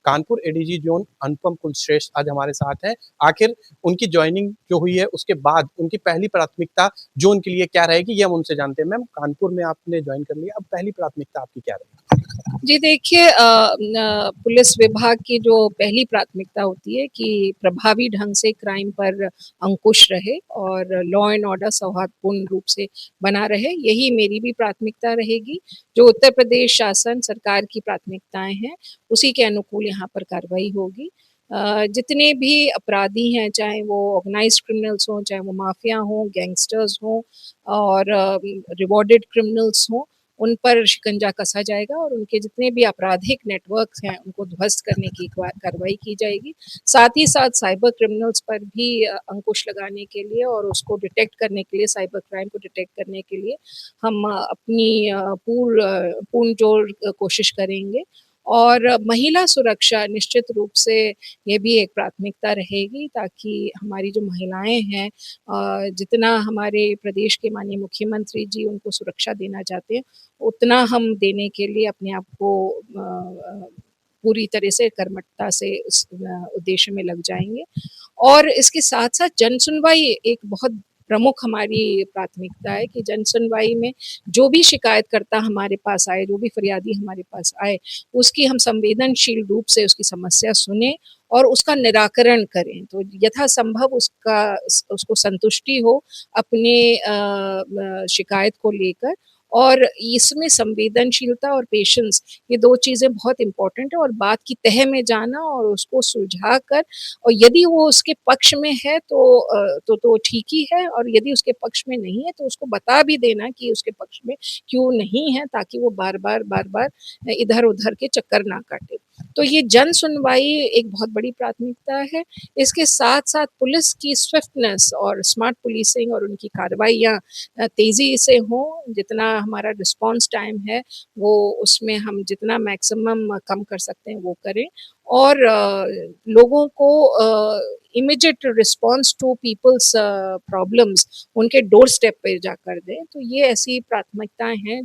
Kanpur ADG zone अनुपम कुलश्रेष्ठ आज हमारे साथ हैं। आखिर उनकी जॉइनिंग जो हुई है उसके बाद उनकी पहली प्राथमिकता जोन के लिए क्या रहेगी, ये हम उनसे जानते हैं। मैम, कानपुर में आपने जॉइन कर लिया, अब पहली प्राथमिकता आपकी क्या रहेगी? जी देखिए, पुलिस विभाग की जो पहली प्राथमिकता होती है कि प्रभावी ढंग से क्राइम पर अंकुश रहे और लॉ एंड ऑर्डर सौहार्दपूर्ण रूप से बना रहे, यही मेरी भी प्राथमिकता रहेगी। जो उत्तर प्रदेश शासन सरकार की प्राथमिकताएं हैं, उसी के अनुकूल यहाँ पर कार्रवाई होगी। जितने भी अपराधी हैं, चाहे वो ऑर्गेनाइज्ड क्रिमिनल्स हों, चाहे वो माफिया हों, गैंगस्टर्स हों और रिवॉर्डेड क्रिमिनल्स हों, उन पर शिकंजा कसा जाएगा और उनके जितने भी आपराधिक नेटवर्क्स हैं उनको ध्वस्त करने की कार्रवाई की जाएगी। साथ ही साथ साइबर क्रिमिनल्स पर भी अंकुश लगाने के लिए और उसको डिटेक्ट करने के लिए, साइबर क्राइम को डिटेक्ट करने के लिए हम अपनी पूर्ण जोर कोशिश करेंगे। और महिला सुरक्षा निश्चित रूप से ये भी एक प्राथमिकता रहेगी, ताकि हमारी जो महिलाएं हैं, जितना हमारे प्रदेश के माननीय मुख्यमंत्री जी उनको सुरक्षा देना चाहते हैं, उतना हम देने के लिए अपने आप को पूरी तरह से कर्मठता से उस उद्देश्य में लग जाएंगे। और इसके साथ साथ जन सुनवाई एक बहुत प्रमुख हमारी प्राथमिकता है कि जन सुनवाई में जो भी शिकायतकर्ता हमारे पास आए, जो भी फरियादी हमारे पास आए, उसकी हम संवेदनशील रूप से उसकी समस्या सुने और उसका निराकरण करें। तो यथासंभव उसको संतुष्टि हो अपने शिकायत को लेकर। और इसमें संवेदनशीलता और पेशेंस, ये 2 चीज़ें बहुत इम्पोर्टेंट है। और बात की तह में जाना और उसको सुलझा कर, और यदि वो उसके पक्ष में है तो ठीक ही है, और यदि उसके पक्ष में नहीं है तो उसको बता भी देना कि उसके पक्ष में क्यों नहीं है, ताकि वो बार-बार इधर-उधर के चक्कर ना काटे। तो ये जन सुनवाई एक बहुत बड़ी प्राथमिकता है। इसके साथ-साथ पुलिस की स्विफ्टनेस और स्मार्ट पुलिसिंग और उनकी कार्रवाइयाँ तेज़ी से हों, जितना हमारा रिस्पॉन्स टाइम है, वो उसमें हम जितना मैक्सिमम कम कर सकते हैं वो करें। और लोगों को immediate response to people's problems उनके डोर स्टेप पे जाकर दें। तो ये ऐसी प्राथमिकताएँ हैं